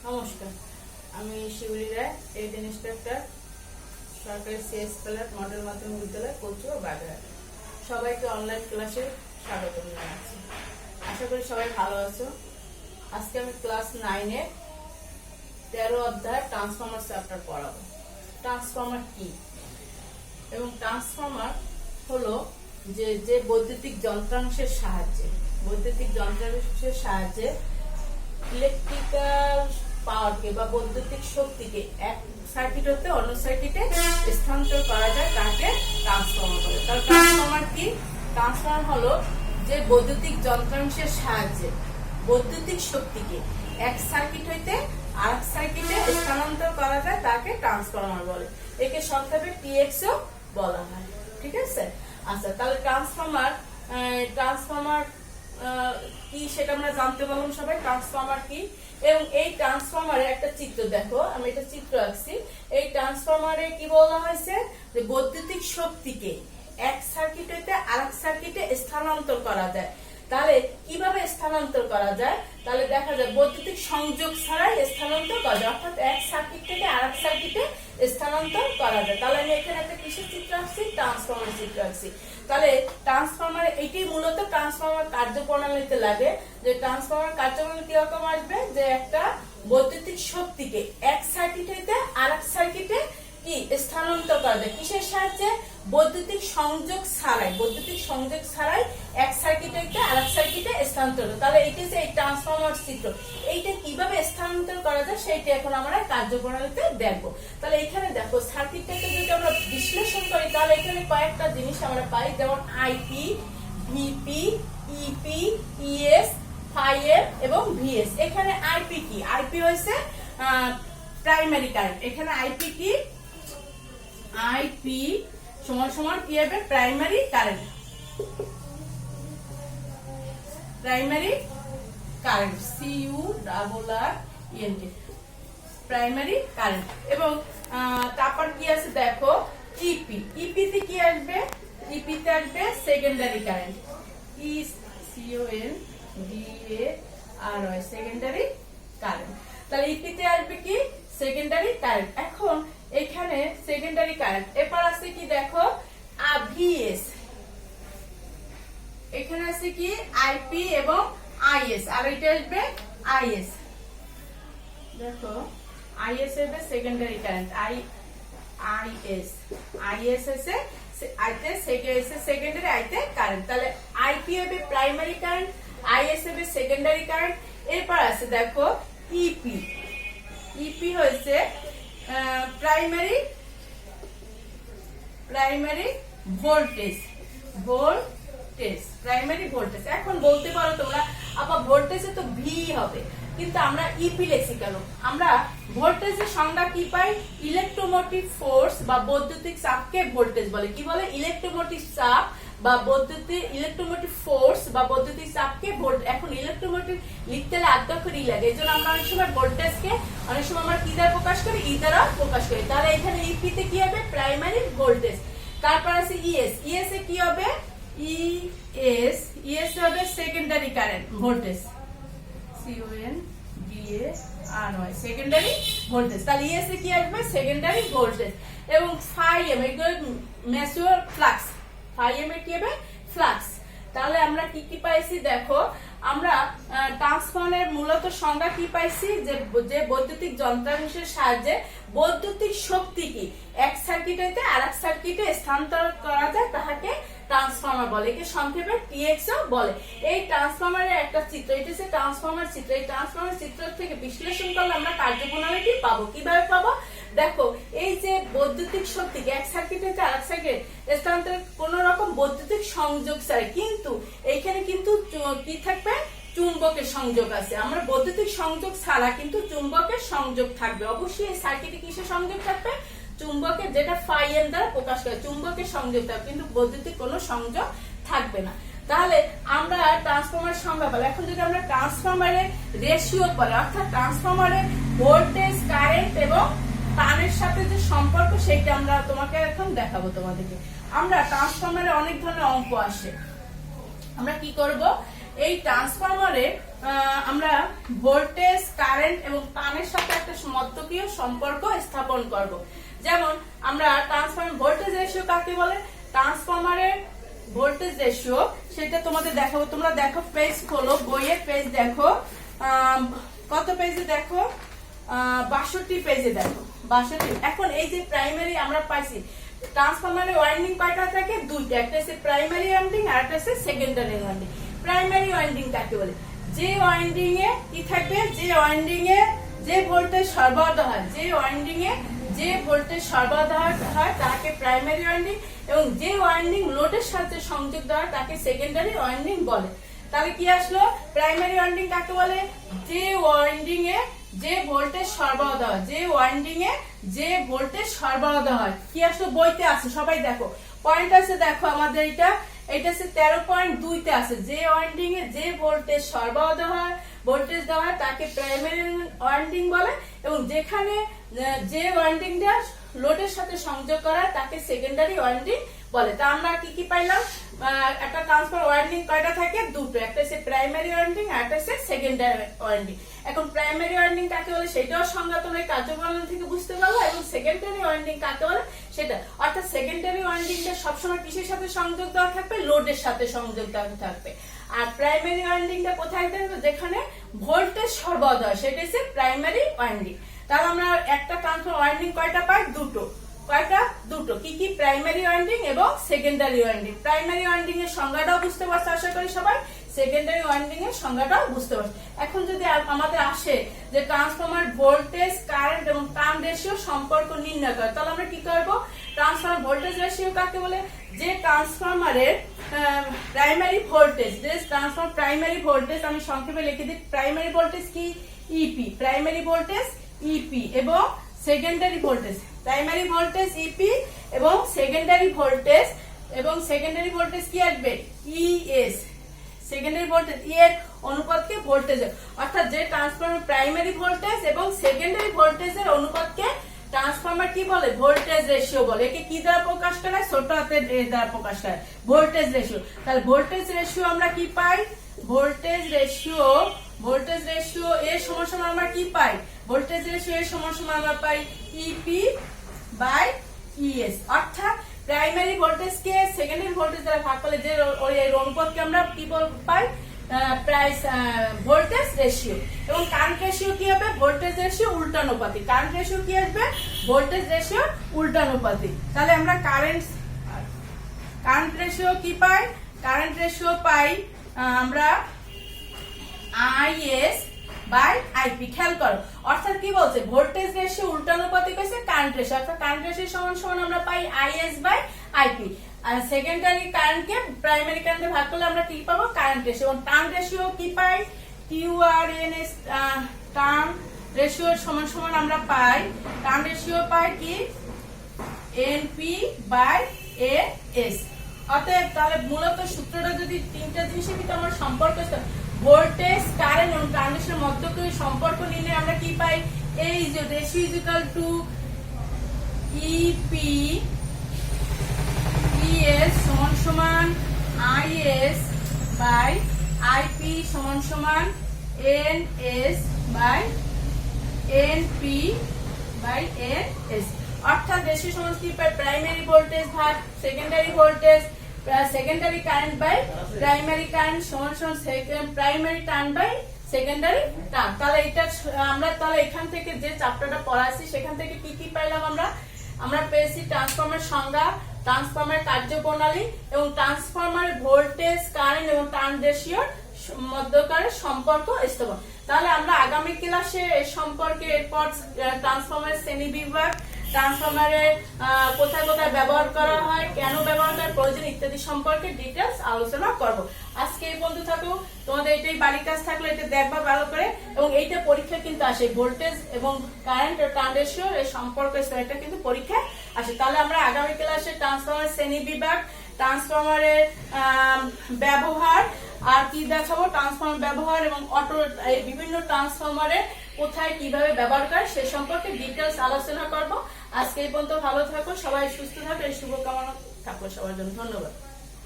নমস্কার, আমি শিউলি রায়, trade inspector, সরকারি সিএস প্লাট মডেল মাধ্যমিক বিদ্যালয়, কচুয়া, বাগেরহাট। সবাইকে অনলাইন ক্লাসে স্বাগত জানাচ্ছি। আশা করি সবাই ভালো আছো। আজকে আমি ক্লাস 9-এর 13 অধ্যায় ট্রান্সফরমার চ্যাপ্টার পড়াবো। ট্রান্সফরমার কি এবং ট্রান্সফরমার হলো যে বৈদ্যুতিক যন্ত্রাংশের সাহায্যে ইলেকট্রিক্যাল পাওয়ারকে বা বৈদ্যুতিক শক্তিকে এক সার্কিট হতে অন্য সার্কিটে স্থানান্তর করা যায়, তাকে ট্রান্সফরমার বলে। তাহলে ট্রান্সফরমার কি? ট্রান্সফরমার হলো যে বৈদ্যুতিক যন্ত্রাংশের সাহায্যে বৈদ্যুতিক শক্তিকে এক সার্কিট হইতে আরেক সার্কিটে স্থানান্তর করা যায়, তাকে ট্রান্সফরমার বলে। একে সংক্ষেপে টিএক্সও বলা হয়। ঠিক আছে? আচ্ছা, তাহলে ট্রান্সফরমার কি সেটা আমরা জানতে পারলাম সবাই। ট্রান্সফরমার কি এবং এই ট্রান্সফরমারের একটা চিত্র দেখো, আমি এটা চিত্র আঁকছি। এই ট্রান্সফরমারে কি বলা হয়েছে যে বৈদ্যুতিক শক্তিকে এক সার্কিট হইতে আরেক সার্কিটে স্থানান্তর করা যায়। তাহলে কিভাবে স্থানান্তর করা যায়? তাহলে দেখা যায় বৈদ্যুতিক সংযোগ ছাড়াই স্থানান্তর করা যায়, অর্থাৎ এক সার্কিট থেকে আরেক সার্কিটে স্থানান্তর করা যায়। তাহলে আমি এখানে একটা কিসের চিত্র আঁকছি? ট্রান্সফরমার চিত্র আঁকছি। তাহলে ট্রান্সফরমার এটি মূলত ট্রান্সফরমার কার্যপ্রণালীতে লাগে। যে ট্রান্সফরমার কার্যপ্রণালী কিরকম আসবে? যে একটা বৈদ্যুতিক শক্তিকে এক সার্কিট হইতে আরেক সার্কিটে কি স্থানান্তর করা যায় কিসের সাহায্যে? বৈদ্যুতিক সংযোগ ছাড়াই এক সার্কিট হইতে আরেক সার্কিটে স্থানান্তর। তাহলে এইটা হচ্ছে এই ট্রান্সফরমার চিত্র। এইটা কিভাবে স্থানান্তর করা যায় সেইটা এখন আমরা কার্যপ্রণালীতে দেখবো। তাহলে এখানে দেখো, সার্কিটটাকে যদি আমরা বিশ্লেষণ করি তাহলে এখানে কয়েকটা জিনিস আমরা পাই, যেমন আইপি, ভিপি, ইপি, ইএস, ফাইএর এবং ভিএস। এখানে আইপি কি? আইপি হয়েছে প্রাইমারি কারেন্ট। এখানে আইপি কি? আইপি সমান কি হবে? Primary current. CURRENT, primary current. এবং তারপর কি আছে দেখো, ইপি। ইপিতে কি আসবে? ইপিতে আসবে secondary current. CONDARY, secondary current. তাহলে ইপিতে আসবে কি? Secondary current. এখন এখানে সেকেন্ডারি কারেন্ট। এরপর আছে কি দেখো, ভিএস। এখানে আছে কি? আইপি এবং আইএস। আর এটা আসবে আইএস। দেখো, আইএস হবে সেকেন্ডারি কারেন্ট। আইএস আছে আইতে সেকেন্ডারি, আইতে কারেন্ট। তাহলে আইপি হবে প্রাইমারি কারেন্ট, আইএস হবে সেকেন্ডারি কারেন্ট। এরপর আছে দেখো ইপি। ইপি হচ্ছে প্রাইমারি ভোল্টেজ। Primary voltage. এখন বলতে পারো তোমরা, আপা ভোল্টেজে তো ভি হবে, কিন্তু আমরা ইপি লেখি কেন? আমরা ভোল্টেজের সংজ্ঞা কি পাই? ইলেকট্রোমোটিভ ফোর্স বা বৈদ্যুতিক চাপকে ভোল্টেজ বলে। কি বলে? ইলেকট্রোমোটিভ চাপ বা ইলেকট্রোমোটিভ ফোর্স বা বৈদ্যুতিক চাপকে ভোল্ট। এখন ইলেকট্রোমোটিভ লিখতে হলে আদ্যক্ষর ই লাগে, এই জন্য আমরা অনেক সময় ভোল্টেজকে অনেক সময় আমরা কি দ্বারা প্রকাশ করি? ই দ্বারা প্রকাশ করি। তাহলে এখানে ইপিতে কি হবে? Primary voltage. তারপর আছে ইএস। ইএস এ কি হবে? ইএস হবে secondary current voltage. CONDARY, secondary voltage. তাহলে ইএস এ কি আসবে? Secondary voltage. এবং ফাইএম এগুলো ম্যাচিওর ফ্লাক্স। ফাইএম এর কি হবে? ফ্লাক্স। তাহলে আমরা কি কি পাইছি দেখো, আমরা ট্রান্সফরমারের মূলত সংজ্ঞা কি পাইছি? যে বৈদ্যুতিক যন্ত্রাংশের সাহায্যে বৈদ্যুতিক শক্তি কি এক সার্কিট হইতে আরেক সার্কিটে স্থানান্তর করা যায়, তাহাকে ট্রান্সফরমার বলে। একে সংক্ষেপে টিএক্সও বলে। এই ট্রান্সফরমারের একটা চিত্র, এটা হচ্ছে ট্রান্সফরমার চিত্র। এই ট্রান্সফরমার চিত্র থেকে বিশ্লেষণ করলে আমরা কার্যপ্রণালীটি পাবো। কিভাবে পাবো? দেখো, এই যে বৈদ্যুতিক শক্তিকে এক সার্কিট হইতে আরেক সার্কিট স্থানান্তর কোন রকম বৈদ্যুতিক সংযোগ চাই, কিন্তু এইখানে কিন্তু কি থাকবে? চুম্বকের সংযোগ আছে। আমরা বৈদ্যুতিক সংযোগ ছাড়া কিন্তু চুম্বকের সংযোগ থাকবে। অবশ্যই এই সার্কিটে কিসের সংযোগ থাকবে? চুম্বকের, যেটা ফাইএম দ্বারা প্রকাশ করে, চুম্বকের সংযোগ থাকবে, কিন্তু বৈদ্যুতিক কোনো সংযোগ থাকবে না। তাহলে আমরা ট্রান্সফরমার সংজ্ঞা বলি। এখন যদি আমরা ট্রান্সফরমারের রেশিও বলি, অর্থাৎ ট্রান্সফরমারের ভোল্টেজ, কারেন্ট এবং তারের সাথে যে সম্পর্ক, সেটা আমরা তোমাকে এখন দেখাবো তোমাদেরকে। আমরা ট্রান্সফরমারে অনেক ধরনের অঙ্ক আসে। আমরা কি করব? এই ট্রান্সফরমারে আমরা ভোল্টেজ, কারেন্ট এবং টানের সাথে একটা মধ্যকীয় সম্পর্ক স্থাপন করব। যেমন আমরা ট্রান্সফরমার ভোল্টেজ রেশিও কাকে বলে, ট্রান্সফরমারের ভোল্টেজ রেশিও সেটা তোমাদের দেখাবো। তোমরা দেখো, পেজ খোলো, বইয়ের পেজ দেখো, কত পেজে দেখো, 62 পেজে দেখো, 62। এখন এই যে প্রাইমারি আমরা পাইছি, ট্রান্সফরমারের ওয়াইন্ডিং কয়টা থাকে, দুইটা, একটা হচ্ছে প্রাইমারি ওয়াইন্ডিং আর একটা হচ্ছে সেকেন্ডারি ওয়াইন্ডিং। প্রাইমারি ওয়াইন্ডিং কাকে বলে, যে ওয়াইন্ডিং এ কি থাকবে, যে ওয়াইন্ডিং এ যে ভোল্টেজ সরবরাহ হয়, যে ওয়াইন্ডিং এ যে ভোল্টেজ সরবরাহ হয় তাকে প্রাইমারি ওয়াইন্ডিং, এবং যে ওয়াইন্ডিং লোডের সাথে সংযুক্ত হয় তাকে সেকেন্ডারি ওয়াইন্ডিং বলে। তাহলে কি আসলো, প্রাইমারি ওয়াইন্ডিং কাকে বলে, যে ওয়াইন্ডিং এ যে ভোল্টেজ সরবরাহ হয়, যে ওয়াইন্ডিং এ যে ভোল্টেজ সরবরাহ হয়। কি আসলো, বইতে আছে, সবাই দেখো, পয়েন্ট আছে, দেখো আমাদের এটা হচ্ছে 13.2 তে আছে, যে ওয়াইন্ডিং এ যে ভোল্টেজ সরবরাহ হয়, ভোল্টেজ দেওয়া হয় তাকে প্রাইমারি ওয়াইন্ডিং বলে, এবং যেখানে যে ওয়াইন্ডিংটা লোডের সাথে সংযোগ করা তাকে সেকেন্ডারি ওয়াইন্ডিং বলে। তা আমরা কি কি পাইলাম, একটা ট্রান্সফরমার ওয়াইন্ডিং কয়টা থাকে, দুটো, একটা হচ্ছে প্রাইমারি ওয়াইন্ডিং আর একটা হচ্ছে সেকেন্ডারি ওয়াইন্ডিং। এখন প্রাইমারি ওয়াইন্ডিং কাকে বলে সেটাও সংজ্ঞা তোমরা কার্যবর্ণন থেকে বুঝতে পারলো, এবং সেকেন্ডারি ওয়াইন্ডিং কাকে বলে সেটা, অর্থাৎ সেকেন্ডারি ওয়াইন্ডিংটা সবসময় কিসের সাথে সংযোগ দেওয়া থাকবে, লোডের সাথে সংযোগ দেওয়া থাকবে। আর প্রাইমারি ওয়াইন্ডিংটা কোথায় থাকবে, যেখানে ভোল্টেজ সরবরাহ হয়, সেটা হচ্ছে প্রাইমারি ওয়াইন্ডিং। তাহলে আমরা একটা ট্রান্সফরমার ওয়াইন্ডিং কয়টা পাই, দুটো, কয়টা, দুটো। কি কি, প্রাইমারি ওয়াইন্ডিং এবং সেকেন্ডারি ওয়াইন্ডিং। প্রাইমারি ওয়াইন্ডিং এর সংজ্ঞাটাও বুঝতে পারছো আশা করি সবাই, সেকেন্ডারি ওয়াইন্ডিং এর সংজ্ঞাটাও বুঝতে পারছো। এখন যদি আমাদের আসে যে ট্রান্সফরমার ভোল্টেজ, কারেন্ট এবং টার্ন রেশিও সম্পর্ক নির্ণয় করে, তাহলে আমরা কি করব, ট্রান্সফরমার ভোল্টেজ রেশিও কাকে বলে, যে ট্রান্সফরমারের প্রাইমারি ভোল্টেজ, যে ট্রান্সফরমার প্রাইমারি ভোল্টেজ, আমি সংক্ষেপে লিখে দিই, প্রাইমারি ভোল্টেজ কি, ইপি, প্রাইমারি ভোল্টেজ ইপি, এবং secondary voltage, primary voltage EP এবং সেকেন্ডারি ভোল্টেজ কি আসবে, ইএস, সেকেন্ডারি ভোল্টেজ এর অনুপাতকে ভোল্টেজ, অর্থাৎ যে ট্রান্সফরমার প্রাইমারি ভোল্টেজ এবং সেকেন্ডারি ভোল্টেজের অনুপাতকে ট্রান্সফরমার কি বলে, ভোল্টেজ রেশিও বলে। একে কি দ্বারা প্রকাশ করা হয়, ছোট হাতের এ দ্বারা প্রকাশ করা হয়, ভোল্টেজ রেশিও। তাহলে ভোল্টেজ রেশিও আমরা কি পাই, ভোল্টেজ রেশিও এর সমান আমরা কি পাই, ভোল্টেজ রেশিও এর সমান আমরা পাই ইপি বাই ইএস, অর্থাৎ প্রাইমারি ভোল্টেজ কে সেকেন্ডারি ভোল্টেজ দ্বারা ভাগ করলে যে অনুপাতকে আমরা কি পাই, ভোল্টেজ রেশিও। এবং কারেন্ট রেশিও কি হবে, ভোল্টেজ রেশিও উল্টানুপাতি, কারেন্ট রেশিও কি আসবে, ভোল্টেজ রেশিও উল্টানুপাতি। তাহলে আমরা কারেন্ট রেশিও কি পাই, কারেন্ট রেশিও পাই আমরা আইএস বাই আইপি। খেয়াল করো, অর্থাৎ কি বলছে, ভোল্টেজ রেশিও উল্টানুপাতিক হচ্ছে কারেন্ট রেশিও, অর্থাৎ কারেন্ট রেশিও সমান আমরা পাই আইএস বাই আইপি। আর সেকেন্ডারি কারেন্টকে প্রাইমারি কারেন্টে ভাগ করলে আমরা কি পাবো, কারেন্ট রেশিও। এবং টার্ন রেশিও কি পাই, কিউআরএনএস, টার্ন রেশিও সমান আমরা পাই, টার্ন রেশিও পাই কি, এনপি বাই এএস। অতএব তাহলে মূলত সূত্রটা যদি তিনটা জিনিসের ভিতরে আমরা সম্পর্ক, ভোল্টেজ, কারেন্ট এবং টার্ন রেশিওর মধ্যে সম্পর্ক নিলে আমরা কি পাই, এই যে ratio is equal to E P ES সমান আইএস বাই আইপি সমান NS by NP by NS. অর্থাৎ রেশিও সমান কি পাই, প্রাইমারি ভোল্টেজ ভাগ secondary voltage, secondary current by primary current সমান primary turn by secondary turn. তাহলে এটা আমরা তাহলে এখান থেকে যে চ্যাপ্টারটা পড়াচ্ছি সেখান থেকে কি কি পাইলাম, আমরা পেয়েছি ট্রান্সফরমার সংজ্ঞা, ট্রান্সফরমার কার্যপ্রণালী এবং ট্রান্সফরমার ভোল্টেজ, কারেন্ট এবং টার্ন রেশিওর মধ্যকার সম্পর্ক স্থাপন। তাহলে আমরা আগামী ক্লাসে এর সম্পর্কে, এরপর ট্রান্সফরমার শ্রেণীবিভাগ, ট্রান্সফরমারে কোথায় কোথায় ব্যবহার করা হয়, কেন ব্যবহার করার প্রয়োজন ইত্যাদি সম্পর্কে ডিটেলস আলোচনা করব। আজকে এই পর্যন্ত থাকো, তোমাদের এটাই বাড়ির কাজ থাকলে এটা দেখবা ভালো করে, এবং এইটা পরীক্ষা কিন্তু আসে, ভোল্টেজ এবং কারেন্ট ও টার্ন রেশিও এর সম্পর্ক এটা কিন্তু পরীক্ষায় আসে। তাহলে আমরা আগামী ক্লাসে ট্রান্সফরমার শ্রেণীবিভাগ, ট্রান্সফরমারের ব্যবহার আর কি দেখাবো, ট্রান্সফরমার ব্যবহার এবং অটো এই বিভিন্ন ট্রান্সফরমারে কোথায় কিভাবে ব্যবহার করে সে সম্পর্কে ডিটেলস আলোচনা করব। আজকে এই পর্যন্ত ভালো থাকো, সবাই সুস্থ থাকো, এই শুভকামনা থাকো সবার জন্য। ধন্যবাদ।